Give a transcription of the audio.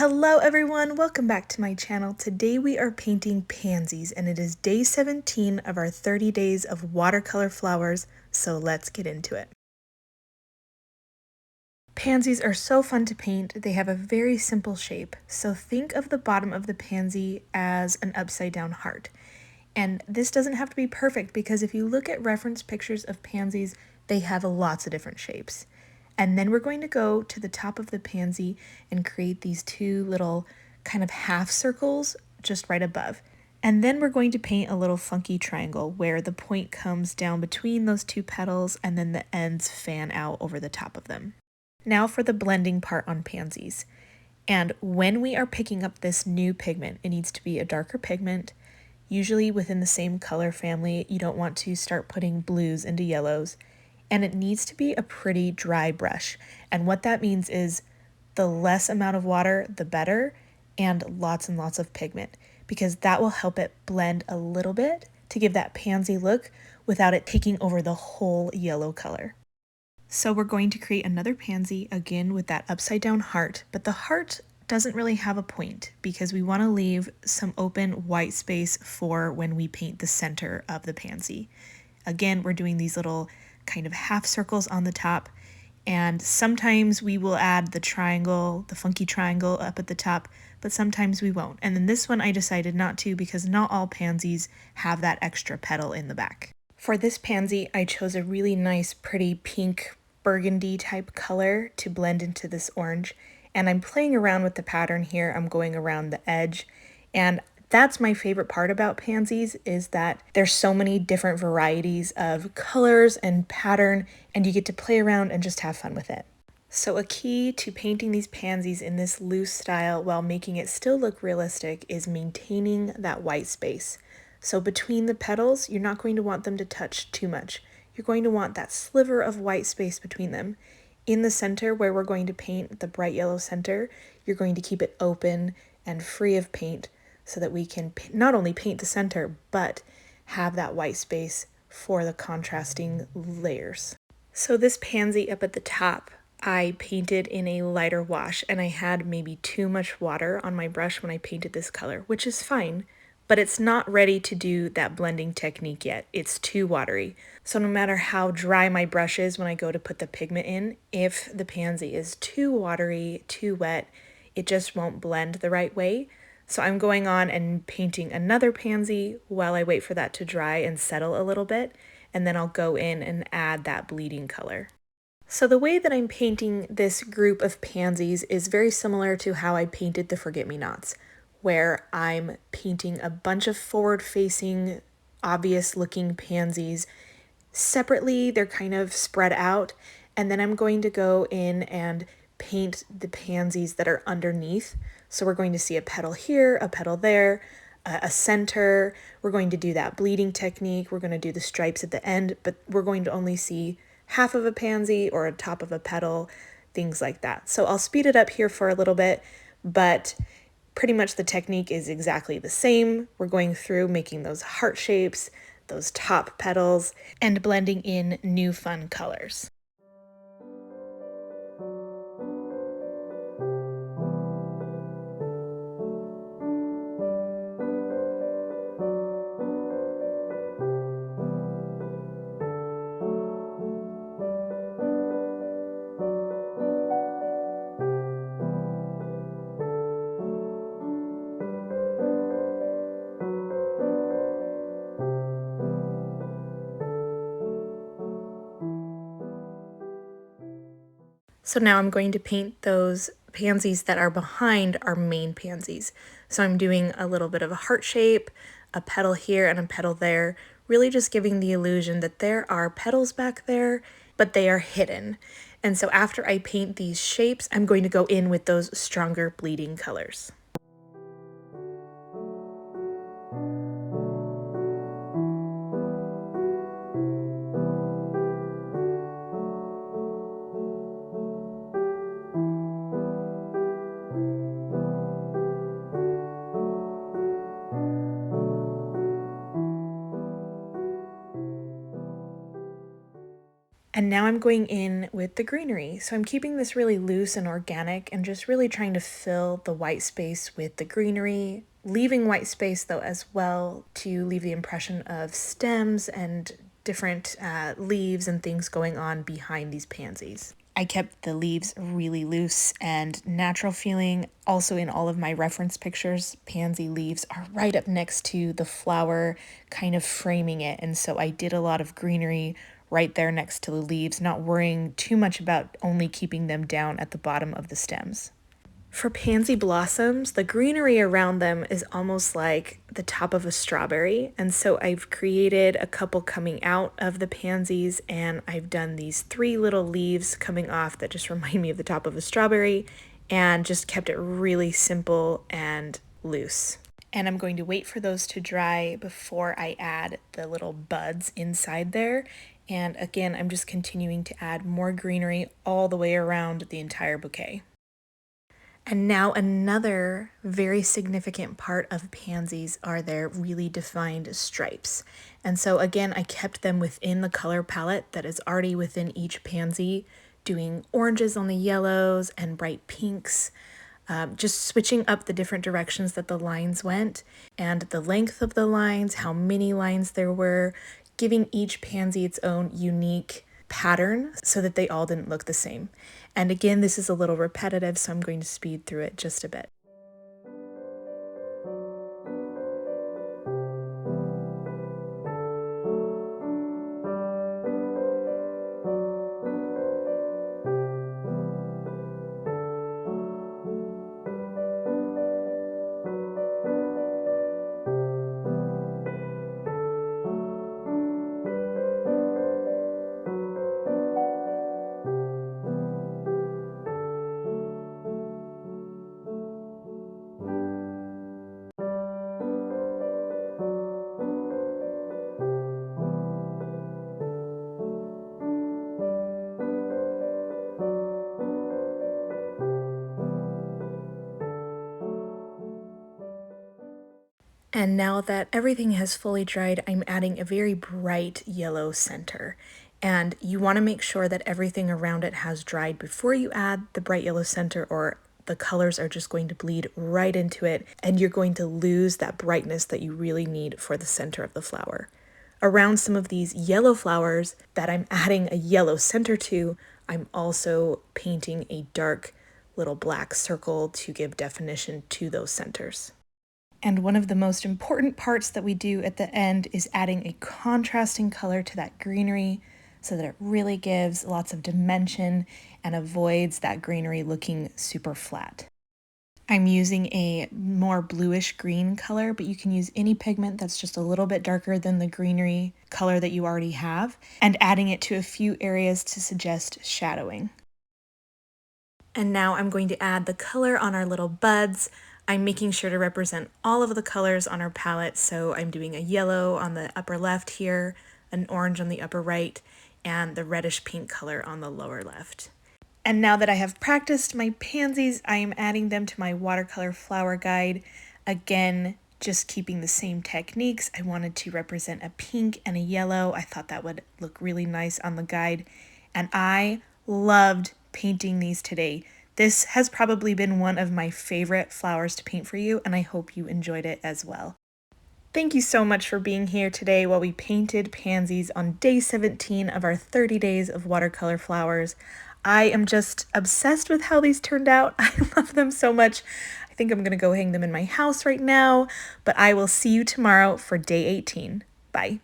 Hello everyone, welcome back to my channel. Today we are painting pansies and it is day 17 of our 30 days of watercolor flowers, so let's get into it. Pansies are so fun to paint. They have a very simple shape. So think of the bottom of the pansy as an upside down heart. And this doesn't have to be perfect because if you look at reference pictures of pansies, they have lots of different shapes. And then we're going to go to the top of the pansy and create these two little kind of half circles just right above. And then we're going to paint a little funky triangle where the point comes down between those two petals and then the ends fan out over the top of them. Now for the blending part on pansies. And when we are picking up this new pigment, it needs to be a darker pigment, usually within the same color family. You don't want to start putting blues into yellows. And it needs to be a pretty dry brush. And what that means is the less amount of water, the better, and lots of pigment, because that will help it blend a little bit to give that pansy look without it taking over the whole yellow color. So we're going to create another pansy again with that upside down heart, but the heart doesn't really have a point because we want to leave some open white space for when we paint the center of the pansy. Again, we're doing these little kind of half circles on the top, and sometimes we will add the triangle, the funky triangle up at the top, but sometimes we won't. And then this one I decided not to because not all pansies have that extra petal in the back. For this pansy, I chose a really nice, pretty pink burgundy type color to blend into this orange, and I'm playing around with the pattern here. I'm going around the edge, and that's my favorite part about pansies is that there's so many different varieties of colors and pattern, and you get to play around and just have fun with it. So a key to painting these pansies in this loose style while making it still look realistic is maintaining that white space. So between the petals, you're not going to want them to touch too much. You're going to want that sliver of white space between them. In the center where we're going to paint the bright yellow center, you're going to keep it open and free of paint, so that we can not only paint the center, but have that white space for the contrasting layers. So this pansy up at the top, I painted in a lighter wash, and I had maybe too much water on my brush when I painted this color, which is fine, but it's not ready to do that blending technique yet. It's too watery. So no matter how dry my brush is when I go to put the pigment in, if the pansy is too watery, too wet, it just won't blend the right way. So I'm going on and painting another pansy while I wait for that to dry and settle a little bit, and then I'll go in and add that bleeding color. So the way that I'm painting this group of pansies is very similar to how I painted the forget-me-nots, where I'm painting a bunch of forward-facing, obvious-looking pansies. Separately, they're kind of spread out, and then I'm going to go in and paint the pansies that are underneath. So we're going to see a petal here, a petal there, a center. We're going to do that bleeding technique. We're going to do the stripes at the end, but we're going to only see half of a pansy or a top of a petal, things like that. So I'll speed it up here for a little bit, but pretty much the technique is exactly the same. We're going through making those heart shapes, those top petals, and blending in new fun colors. So now I'm going to paint those pansies that are behind our main pansies. So I'm doing a little bit of a heart shape, a petal here and a petal there, really just giving the illusion that there are petals back there, but they are hidden. And so after I paint these shapes, I'm going to go in with those stronger bleeding colors. And now I'm going in with the greenery. So I'm keeping this really loose and organic and just really trying to fill the white space with the greenery, leaving white space though as well to leave the impression of stems and different leaves and things going on behind these pansies. I kept the leaves really loose and natural feeling. Also in all of my reference pictures, pansy leaves are right up next to the flower, kind of framing it. And so I did a lot of greenery right there next to the leaves, not worrying too much about only keeping them down at the bottom of the stems. For pansy blossoms, the greenery around them is almost like the top of a strawberry. And so I've created a couple coming out of the pansies, and I've done these 3 little leaves coming off that just remind me of the top of a strawberry, and just kept it really simple and loose. And I'm going to wait for those to dry before I add the little buds inside there. And again, I'm just continuing to add more greenery all the way around the entire bouquet. And now another very significant part of pansies are their really defined stripes. And so again, I kept them within the color palette that is already within each pansy, doing oranges on the yellows and bright pinks, just switching up the different directions that the lines went and the length of the lines, how many lines there were, giving each pansy its own unique pattern so that they all didn't look the same. And again, this is a little repetitive, so I'm going to speed through it just a bit. And now that everything has fully dried, I'm adding a very bright yellow center. And you want to make sure that everything around it has dried before you add the bright yellow center, or the colors are just going to bleed right into it and you're going to lose that brightness that you really need for the center of the flower. Around some of these yellow flowers that I'm adding a yellow center to, I'm also painting a dark little black circle to give definition to those centers. And one of the most important parts that we do at the end is adding a contrasting color to that greenery so that it really gives lots of dimension and avoids that greenery looking super flat. I'm using a more bluish green color, but you can use any pigment that's just a little bit darker than the greenery color that you already have, and adding it to a few areas to suggest shadowing. And now I'm going to add the color on our little buds. I'm making sure to represent all of the colors on our palette, so I'm doing a yellow on the upper left here, an orange on the upper right, and the reddish pink color on the lower left. And now that I have practiced my pansies, I am adding them to my watercolor flower guide. Again, just keeping the same techniques. I wanted to represent a pink and a yellow. I thought that would look really nice on the guide. And I loved painting these today. This has probably been one of my favorite flowers to paint for you, and I hope you enjoyed it as well. Thank you so much for being here today while we painted pansies on day 17 of our 30 days of watercolor flowers. I am just obsessed with how these turned out. I love them so much. I think I'm going to go hang them in my house right now, but I will see you tomorrow for day 18. Bye.